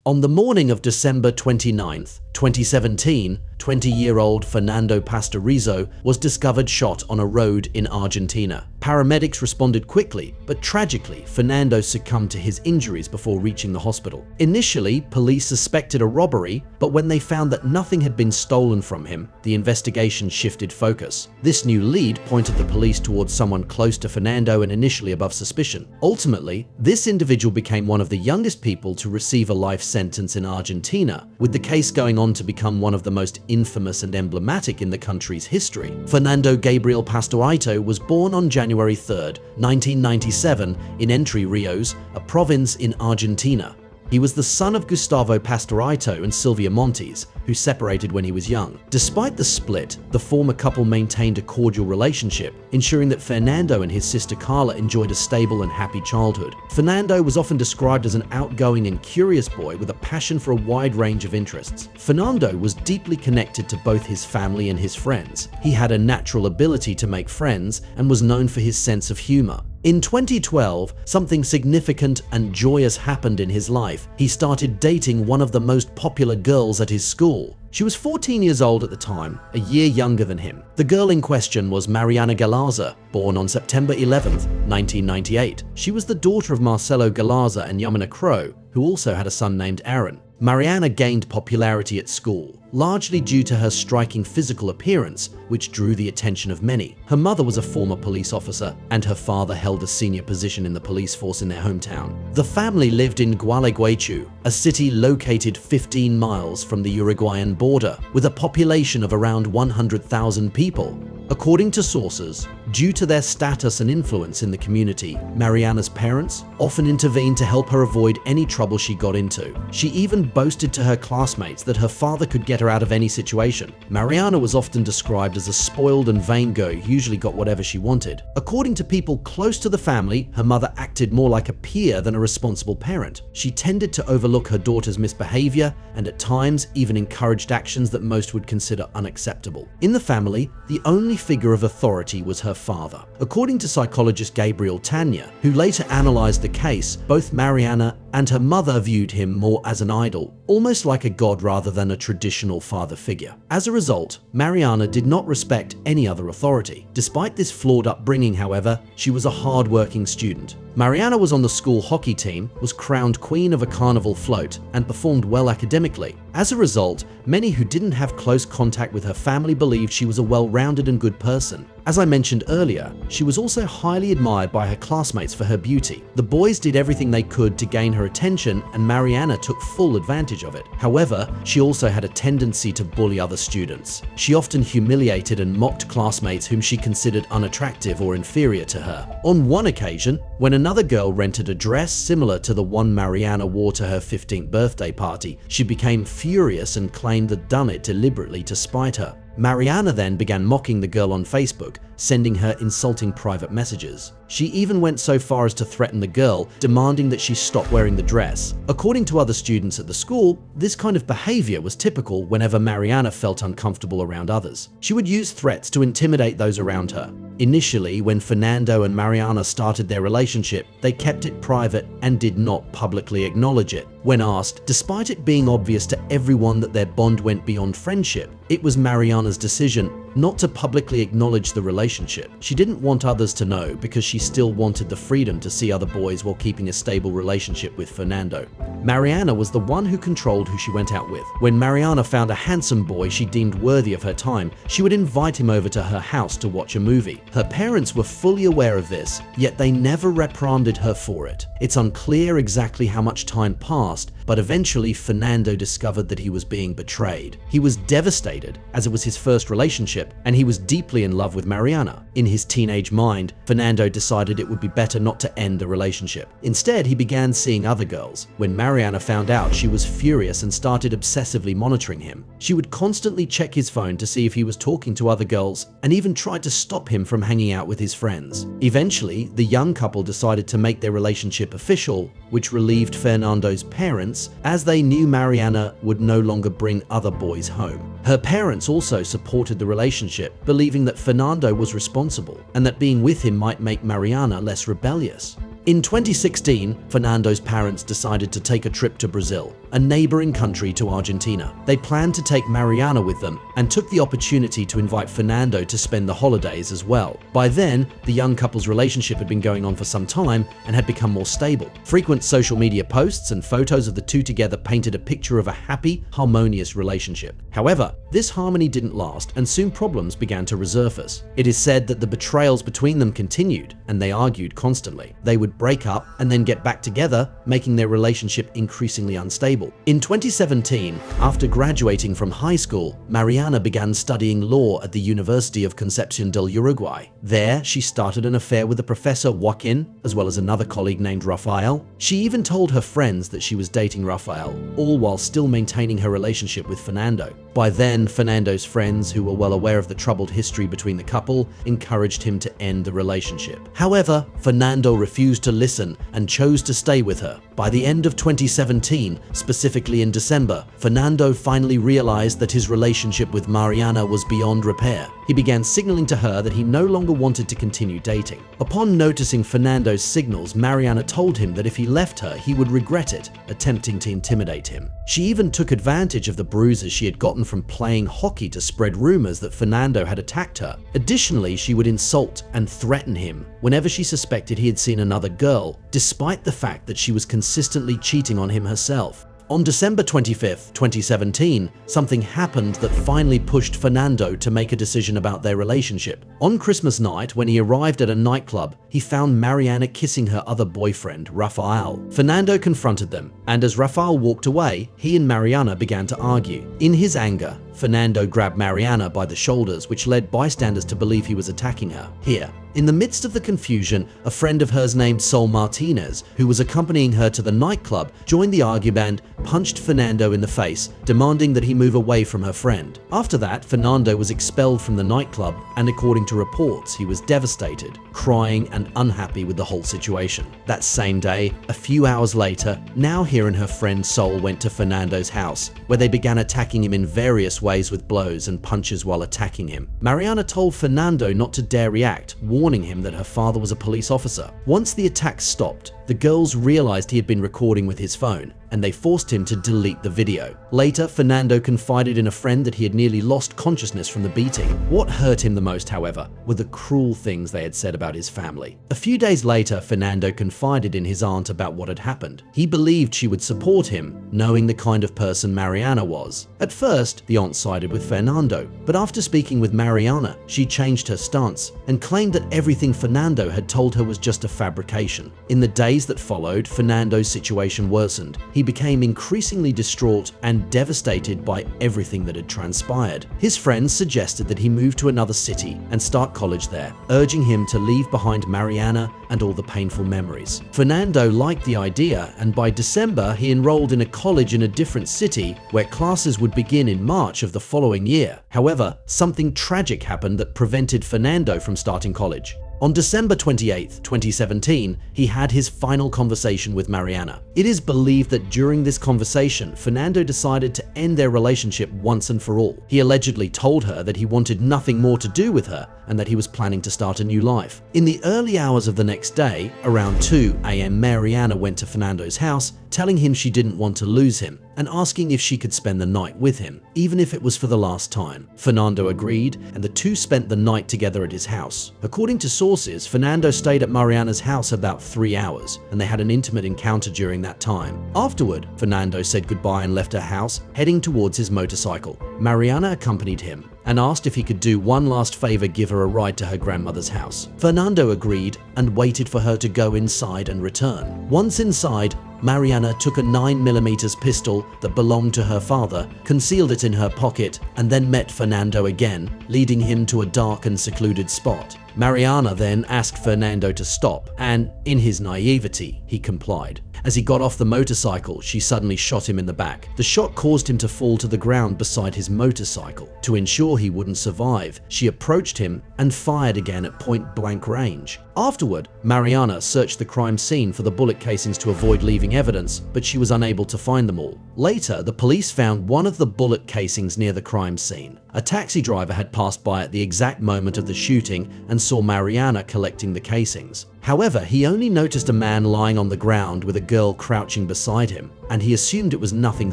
On the morning of December 29, 2017, 20-year-old Fernando Pastor Rizo was discovered shot on a road in Argentina. Paramedics responded quickly, but tragically, Fernando succumbed to his injuries before reaching the hospital. Initially, police suspected a robbery, but when they found that nothing had been stolen from him, the investigation shifted focus. This new lead pointed the police towards someone close to Fernando and initially above suspicion. Ultimately, this individual became one of the youngest people to receive a life sentence in Argentina, with the case going on to become one of the most infamous and emblematic in the country's history. Fernando Gabriel Pastor Rizo was born on January 3, 1997 in Entre Rios, a province in Argentina. He was the son of Gustavo Pastor Rizo and Silvia Montes, who separated when he was young. Despite the split, the former couple maintained a cordial relationship, ensuring that Fernando and his sister Carla enjoyed a stable and happy childhood. Fernando was often described as an outgoing and curious boy with a passion for a wide range of interests. Fernando was deeply connected to both his family and his friends. He had a natural ability to make friends and was known for his sense of humor. In 2012, something significant and joyous happened in his life. He started dating one of the most popular girls at his school. She was 14 years old at the time, a year younger than him. The girl in question was Mariana Galarza, born on September 11, 1998. She was the daughter of Marcelo Galarza and Yamina Crow, who also had a son named Aaron. Mariana gained popularity at school, largely due to her striking physical appearance, which drew the attention of many. Her mother was a former police officer, and her father held a senior position in the police force in their hometown. The family lived in Gualeguaychú, a city located 15 miles from the Uruguayan border, with a population of around 100,000 people. According to sources, due to their status and influence in the community, Mariana's parents often intervened to help her avoid any trouble she got into. She even boasted to her classmates that her father could get her out of any situation. Mariana was often described as a spoiled and vain girl who usually got whatever she wanted. According to people close to the family, her mother acted more like a peer than a responsible parent. She tended to overlook her daughter's misbehavior and at times even encouraged actions that most would consider unacceptable. In the family, the only figure of authority was her father. According to psychologist Gabriel Tanya, who later analyzed the case, both Mariana and her mother viewed him more as an idol, almost like a god rather than a traditional father figure. As a result, Mariana did not respect any other authority. Despite this flawed upbringing, however, she was a hard-working student. Mariana was on the school hockey team, was crowned queen of a carnival float, and performed well academically. As a result, many who didn't have close contact with her family believed she was a well-rounded and good person. As I mentioned earlier, she was also highly admired by her classmates for her beauty. The boys did everything they could to gain her attention, and Mariana took full advantage of it. However, she also had a tendency to bully other students. She often humiliated and mocked classmates whom she considered unattractive or inferior to her. On one occasion, when another girl rented a dress similar to the one Mariana wore to her 15th birthday party, she became furious and claimed that done it deliberately to spite her. Mariana then began mocking the girl on Facebook, sending her insulting private messages. She even went so far as to threaten the girl, demanding that she stop wearing the dress. According to other students at the school, this kind of behavior was typical whenever Mariana felt uncomfortable around others. She would use threats to intimidate those around her. Initially, when Fernando and Mariana started their relationship, they kept it private and did not publicly acknowledge it. When asked, despite it being obvious to everyone that their bond went beyond friendship, it was Mariana's decision not to publicly acknowledge the relationship. She didn't want others to know because she still wanted the freedom to see other boys while keeping a stable relationship with Fernando. Mariana was the one who controlled who she went out with. When Mariana found a handsome boy she deemed worthy of her time, she would invite him over to her house to watch a movie. Her parents were fully aware of this, yet they never reprimanded her for it. It's unclear exactly how much time passed, but eventually Fernando discovered that he was being betrayed. He was devastated, as it was his first relationship, and he was deeply in love with Mariana. In his teenage mind, Fernando decided it would be better not to end the relationship. Instead, he began seeing other girls. When Mariana found out, she was furious and started obsessively monitoring him. She would constantly check his phone to see if he was talking to other girls, and even tried to stop him from hanging out with his friends. Eventually, the young couple decided to make their relationship official, which relieved Fernando's parents, as they knew Mariana would no longer bring other boys home. Her parents also supported the relationship, believing that Fernando was responsible and that being with him might make Mariana less rebellious. In 2016, Fernando's parents decided to take a trip to Brazil, a neighboring country to Argentina. They planned to take Mariana with them and took the opportunity to invite Fernando to spend the holidays as well. By then, the young couple's relationship had been going on for some time and had become more stable. Frequent social media posts and photos of the two together painted a picture of a happy, harmonious relationship. However, this harmony didn't last and soon problems began to resurface. It is said that the betrayals between them continued and they argued constantly. They would break up and then get back together, making their relationship increasingly unstable. In 2017, after graduating from high school, Mariana began studying law at the University of Concepción del Uruguay. There, she started an affair with the professor Joaquin, as well as another colleague named Rafael. She even told her friends that she was dating Rafael, all while still maintaining her relationship with Fernando. By then, Fernando's friends, who were well aware of the troubled history between the couple, encouraged him to end the relationship. However, Fernando refused to listen and chose to stay with her. By the end of 2017, specifically in December, Fernando finally realized that his relationship with Mariana was beyond repair. He began signaling to her that he no longer wanted to continue dating. Upon noticing Fernando's signals, Mariana told him that if he left her, he would regret it, attempting to intimidate him. She even took advantage of the bruises she had gotten from playing hockey to spread rumors that Fernando had attacked her. Additionally, she would insult and threaten him whenever she suspected he had seen another girl, despite the fact that she was consistently cheating on him herself. On December 25, 2017, something happened that finally pushed Fernando to make a decision about their relationship. On Christmas night, when he arrived at a nightclub, he found Mariana kissing her other boyfriend, Rafael. Fernando confronted them, and as Rafael walked away, he and Mariana began to argue. In his anger, Fernando grabbed Mariana by the shoulders, which led bystanders to believe he was attacking her. Here, in the midst of the confusion, a friend of hers named Sol Martinez, who was accompanying her to the nightclub, joined the argument and punched Fernando in the face, demanding that he move away from her friend. After that, Fernando was expelled from the nightclub, and according to reports, he was devastated, crying and unhappy with the whole situation. That same day, a few hours later, Nauhir and her friend Sol went to Fernando's house, where they began attacking him in various ways with blows and punches while attacking him. Mariana told Fernando not to dare react, warning him that her father was a police officer. Once the attacks stopped, the girls realized he had been recording with his phone, and they forced him to delete the video. Later, Fernando confided in a friend that he had nearly lost consciousness from the beating. What hurt him the most, however, were the cruel things they had said about his family. A few days later, Fernando confided in his aunt about what had happened. He believed she would support him, knowing the kind of person Mariana was. At first, the aunt sided with Fernando, but after speaking with Mariana, she changed her stance and claimed that everything Fernando had told her was just a fabrication. In the days that followed, Fernando's situation worsened. He became increasingly distraught and devastated by everything that had transpired. His friends suggested that he move to another city and start college there, urging him to leave behind Mariana and all the painful memories. Fernando liked the idea, and by December he enrolled in a college in a different city where classes would begin in March of the following year. However, something tragic happened that prevented Fernando from starting college. On December 28, 2017, he had his final conversation with Mariana. It is believed that during this conversation, Fernando decided to end their relationship once and for all. He allegedly told her that he wanted nothing more to do with her and that he was planning to start a new life. In the early hours of the next day, around 2 a.m., Mariana went to Fernando's house, telling him she didn't want to lose him and asking if she could spend the night with him, even if it was for the last time. Fernando agreed, and the two spent the night together at his house. According to sources, Fernando stayed at Mariana's house about 3 hours, and they had an intimate encounter during that time. Afterward, Fernando said goodbye and left her house, heading towards his motorcycle. Mariana accompanied him and asked if he could do one last favor, give her a ride to her grandmother's house. Fernando agreed and waited for her to go inside and return. Once inside, Mariana took a 9mm pistol that belonged to her father, concealed it in her pocket, and then met Fernando again, leading him to a dark and secluded spot. Mariana then asked Fernando to stop, and in his naivety, he complied. As he got off the motorcycle, she suddenly shot him in the back. The shot caused him to fall to the ground beside his motorcycle. To ensure he wouldn't survive, she approached him and fired again at point-blank range. Afterward, Mariana searched the crime scene for the bullet casings to avoid leaving evidence, but she was unable to find them all. Later, the police found one of the bullet casings near the crime scene. A taxi driver had passed by at the exact moment of the shooting and saw Mariana collecting the casings. However, he only noticed a man lying on the ground with a girl crouching beside him, and he assumed it was nothing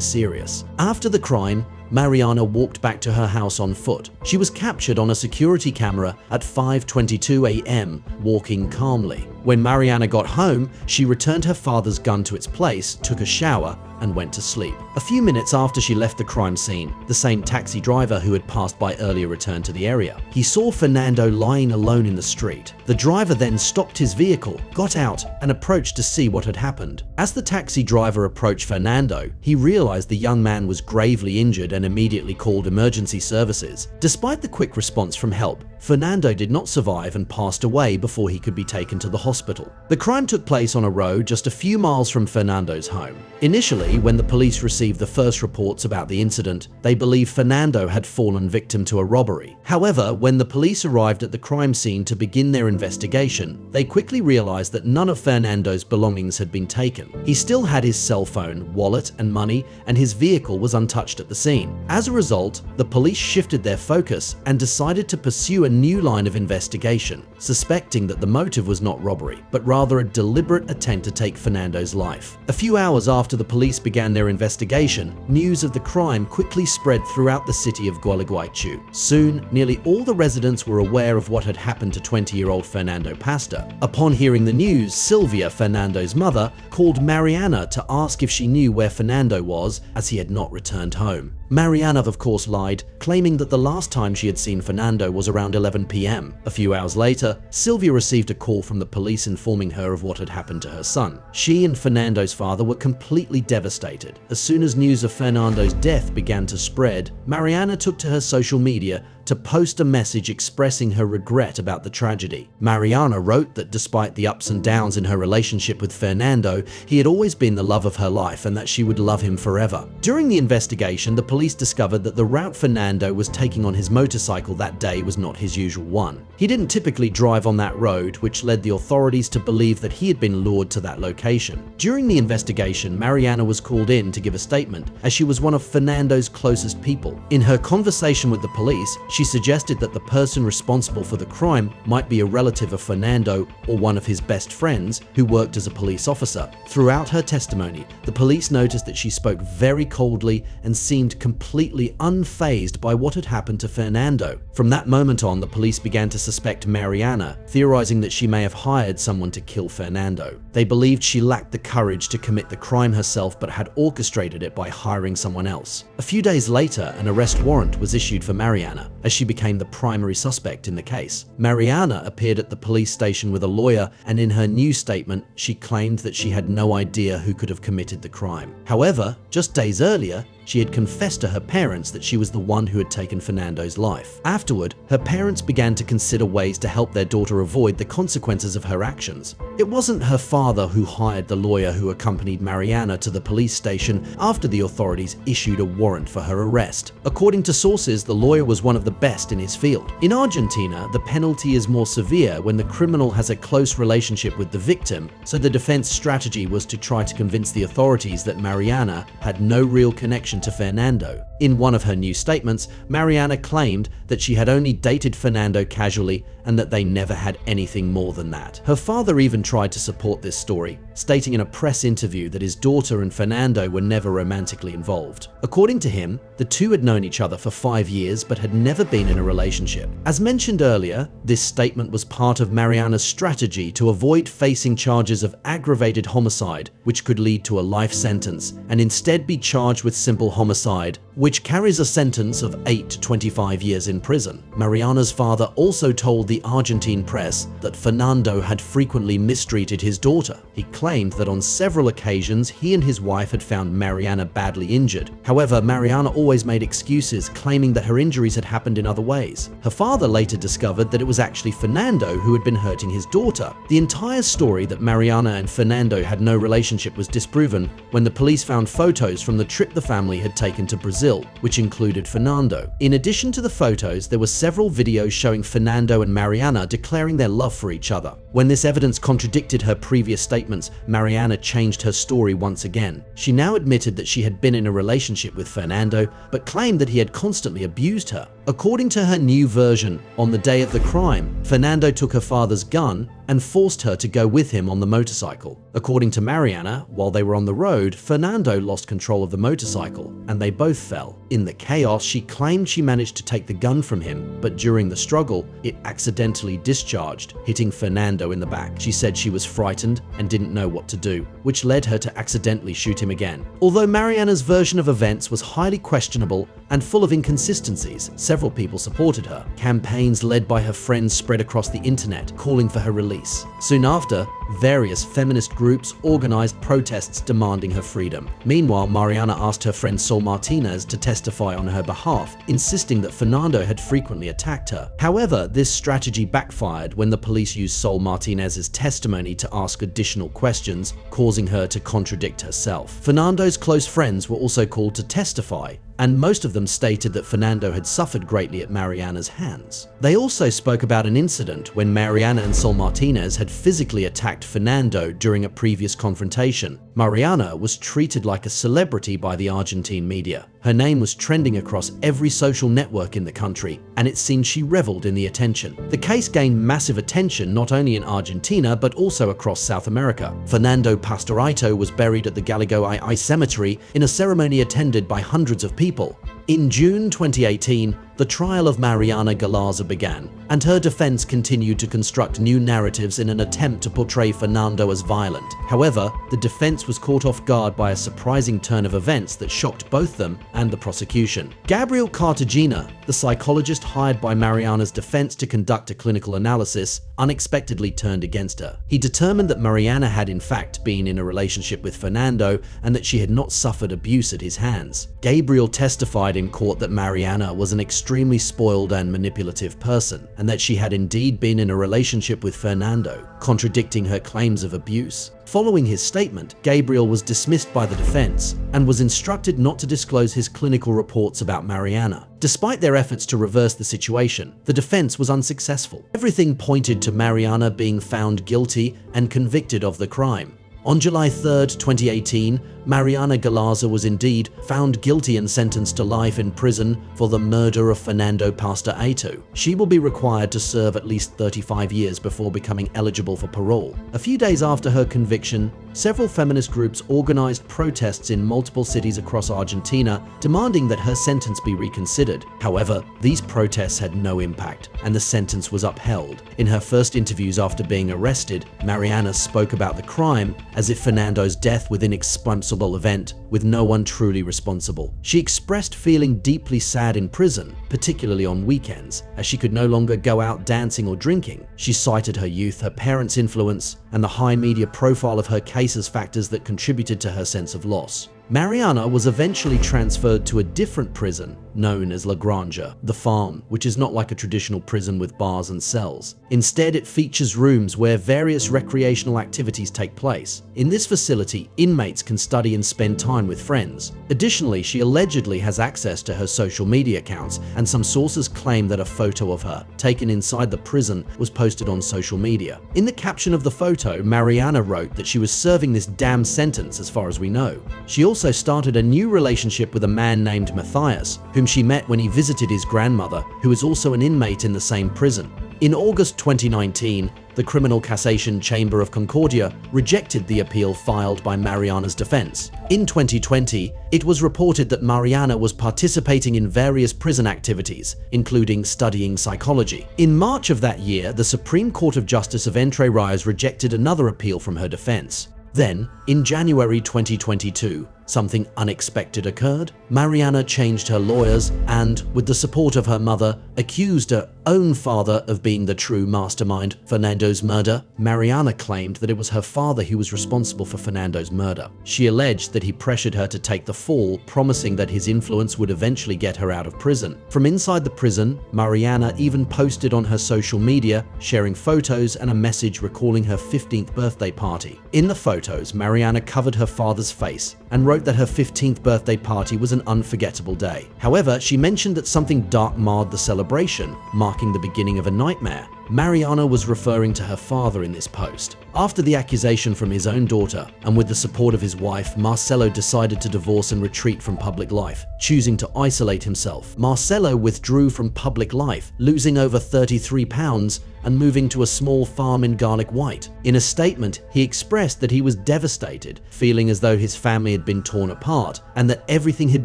serious. After the crime, Mariana walked back to her house on foot. She was captured on a security camera at 5:22 a.m., walking calmly. When Mariana got home, she returned her father's gun to its place, took a shower, and went to sleep. A few minutes after she left the crime scene, the same taxi driver who had passed by earlier returned to the area. He saw Fernando lying alone in the street. The driver then stopped his vehicle, got out, and approached to see what had happened. As the taxi driver approached Fernando, he realized the young man was gravely injured and immediately called emergency services. Despite the quick response from help, Fernando did not survive and passed away before he could be taken to the hospital. The crime took place on a road just a few miles from Fernando's home. Initially, when the police received the first reports about the incident, they believed Fernando had fallen victim to a robbery. However, when the police arrived at the crime scene to begin their investigation, they quickly realized that none of Fernando's belongings had been taken. He still had his cell phone, wallet, and money, and his vehicle was untouched at the scene. As a result, the police shifted their focus and decided to pursue a new line of investigation, suspecting that the motive was not robbery, but rather a deliberate attempt to take Fernando's life. A few hours after the police began their investigation, news of the crime quickly spread throughout the city of Gualeguaychú. Soon, nearly all the residents were aware of what had happened to 20-year-old Fernando Pastor. Upon hearing the news, Sylvia, Fernando's mother, called Mariana to ask if she knew where Fernando was, as he had not returned home. Mariana, of course, lied, claiming that the last time she had seen Fernando was around 11 p.m. A few hours later, Sylvia received a call from the police informing her of what had happened to her son. She and Fernando's father were completely devastated. As soon as news of Fernando's death began to spread, Mariana took to her social media to post a message expressing her regret about the tragedy. Mariana wrote that despite the ups and downs in her relationship with Fernando, he had always been the love of her life and that she would love him forever. During the investigation, the police discovered that the route Fernando was taking on his motorcycle that day was not his usual one. He didn't typically drive on that road, which led the authorities to believe that he had been lured to that location. During the investigation, Mariana was called in to give a statement, as she was one of Fernando's closest people. In her conversation with the police, she suggested that the person responsible for the crime might be a relative of Fernando or one of his best friends who worked as a police officer. Throughout her testimony, the police noticed that she spoke very coldly and seemed completely unfazed by what had happened to Fernando. From that moment on, the police began to suspect Mariana, theorizing that she may have hired someone to kill Fernando. They believed she lacked the courage to commit the crime herself but had orchestrated it by hiring someone else. A few days later, an arrest warrant was issued for Mariana, as she became the primary suspect in the case. Mariana appeared at the police station with a lawyer, and in her new statement, she claimed that she had no idea who could have committed the crime. However, just days earlier, she had confessed to her parents that she was the one who had taken Fernando's life. Afterward, her parents began to consider ways to help their daughter avoid the consequences of her actions. It wasn't her father who hired the lawyer who accompanied Mariana to the police station after the authorities issued a warrant for her arrest. According to sources, the lawyer was one of the best in his field. In Argentina, the penalty is more severe when the criminal has a close relationship with the victim, so the defense strategy was to try to convince the authorities that Mariana had no real connection to Fernando. In one of her new statements, Mariana claimed that she had only dated Fernando casually and that they never had anything more than that. Her father even tried to support this story, stating in a press interview that his daughter and Fernando were never romantically involved. According to him, the two had known each other for 5 years but had never been in a relationship. As mentioned earlier, this statement was part of Mariana's strategy to avoid facing charges of aggravated homicide, which could lead to a life sentence, and instead be charged with simple homicide, which carries a sentence of 8 to 25 years in prison. Mariana's father also told the Argentine press that Fernando had frequently mistreated his daughter. He claimed that on several occasions he and his wife had found Mariana badly injured. However, Mariana always made excuses, claiming that her injuries had happened in other ways. Her father later discovered that it was actually Fernando who had been hurting his daughter. The entire story that Mariana and Fernando had no relationship was disproven when the police found photos from the trip the family family had taken to Brazil, which included Fernando. In addition to the photos, there were several videos showing Fernando and Mariana declaring their love for each other. When this evidence contradicted her previous statements, Mariana changed her story once again. She now admitted that she had been in a relationship with Fernando, but claimed that he had constantly abused her. According to her new version, on the day of the crime, Fernando took her father's gun and forced her to go with him on the motorcycle. According to Mariana, while they were on the road, Fernando lost control of the motorcycle and they both fell. In the chaos, she claimed she managed to take the gun from him, but during the struggle, it accidentally discharged, hitting Fernando in the back. She said she was frightened and didn't know what to do, which led her to accidentally shoot him again. Although Mariana's version of events was highly questionable and full of inconsistencies, several people supported her. Campaigns led by her friends spread across the internet, calling for her release. Soon after, various feminist groups organized protests demanding her freedom. Meanwhile, Mariana asked her friend Sol Martinez to testify on her behalf, insisting that Fernando had frequently attacked her. However, this strategy backfired when the police used Sol Martinez's testimony to ask additional questions, causing her to contradict herself. Fernando's close friends were also called to testify, and most of them stated that Fernando had suffered greatly at Mariana's hands. They also spoke about an incident when Mariana and Sol Martinez had physically attacked Fernando during a previous confrontation. Mariana was treated like a celebrity by the Argentine media. Her name was trending across every social network in the country, and it seemed she reveled in the attention. The case gained massive attention not only in Argentina but also across South America. Fernando Pastor Rizo was buried at the Galigoii Cemetery in a ceremony attended by hundreds of people. In June 2018, the trial of Mariana Galarza began, and her defense continued to construct new narratives in an attempt to portray Fernando as violent. However, the defense was caught off guard by a surprising turn of events that shocked both them and the prosecution. Gabriel Cartagena, the psychologist hired by Mariana's defense to conduct a clinical analysis, unexpectedly turned against her. He determined that Mariana had in fact been in a relationship with Fernando and that she had not suffered abuse at his hands. Gabriel testified in court that Mariana was an extremely spoiled and manipulative person, and that she had indeed been in a relationship with Fernando, contradicting her claims of abuse. Following his statement, Gabriel was dismissed by the defense and was instructed not to disclose his clinical reports about Mariana. Despite their efforts to reverse the situation, the defense was unsuccessful. Everything pointed to Mariana being found guilty and convicted of the crime. On July 3, 2018, Mariana Galarza was indeed found guilty and sentenced to life in prison for the murder of Fernando Pastor Rizo. She will be required to serve at least 35 years before becoming eligible for parole. A few days after her conviction, several feminist groups organized protests in multiple cities across Argentina, demanding that her sentence be reconsidered. However, these protests had no impact, and the sentence was upheld. In her first interviews after being arrested, Mariana spoke about the crime as if Fernando's death was an inexplicable event with no one truly responsible. She expressed feeling deeply sad in prison, particularly on weekends, as she could no longer go out dancing or drinking. She cited her youth, her parents' influence, and the high media profile of her case as factors that contributed to her sense of loss. Mariana was eventually transferred to a different prison known as La Granja, the Farm, which is not like a traditional prison with bars and cells. Instead, it features rooms where various recreational activities take place. In this facility, inmates can study and spend time with friends. Additionally, she allegedly has access to her social media accounts, and some sources claim that a photo of her, taken inside the prison, was posted on social media. In the caption of the photo, Mariana wrote that she was serving this damn sentence as far as we know. She also started a new relationship with a man named Matthias, whom she met when he visited his grandmother, who is also an inmate in the same prison. In August 2019, the Criminal Cassation Chamber of Concordia rejected the appeal filed by Mariana's defense. In 2020, it was reported that Mariana was participating in various prison activities, including studying psychology. In March of that year, the Supreme Court of Justice of Entre Rios rejected another appeal from her defense. Then, in January 2022, something unexpected occurred. Mariana changed her lawyers and, with the support of her mother, accused her own father of being the true mastermind for Fernando's murder. Mariana claimed that it was her father who was responsible for Fernando's murder. She alleged that he pressured her to take the fall, promising that his influence would eventually get her out of prison. From inside the prison, Mariana even posted on her social media, sharing photos and a message recalling her 15th birthday party. In the photos, Mariana covered her father's face and wrote wrote that her 15th birthday party was an unforgettable day. However, she mentioned that something dark marred the celebration, marking the beginning of a nightmare. Mariana was referring to her father in this post. After the accusation from his own daughter, and with the support of his wife, Marcelo decided to divorce and retreat from public life, choosing to isolate himself. Marcelo withdrew from public life, losing over 33 pounds and moving to a small farm in Garlic White. In a statement, he expressed that he was devastated, feeling as though his family had been torn apart and that everything had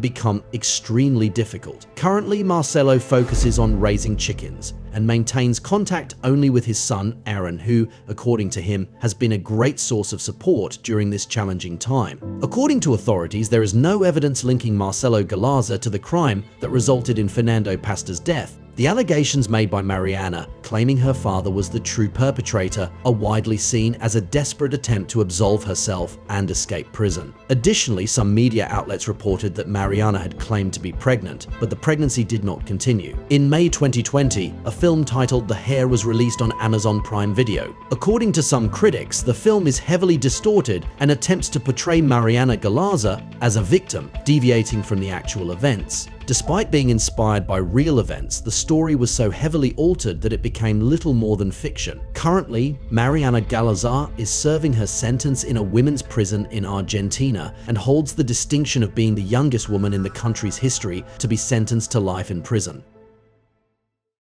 become extremely difficult. Currently, Marcelo focuses on raising chickens and maintains contact only with his son, Aaron, who, according to him, has been a great source of support during this challenging time. According to authorities, there is no evidence linking Marcelo Galarza to the crime that resulted in Fernando Pastor's death. The allegations made by Mariana, claiming her father was the true perpetrator, are widely seen as a desperate attempt to absolve herself and escape prison. Additionally, some media outlets reported that Mariana had claimed to be pregnant, but the pregnancy did not continue. In May 2020, a film titled The Hair was released on Amazon Prime Video. According to some critics, the film is heavily distorted and attempts to portray Mariana Galarza as a victim, deviating from the actual events. Despite being inspired by real events, the story was so heavily altered that it became little more than fiction. Currently, Mariana Galarza is serving her sentence in a women's prison in Argentina and holds the distinction of being the youngest woman in the country's history to be sentenced to life in prison.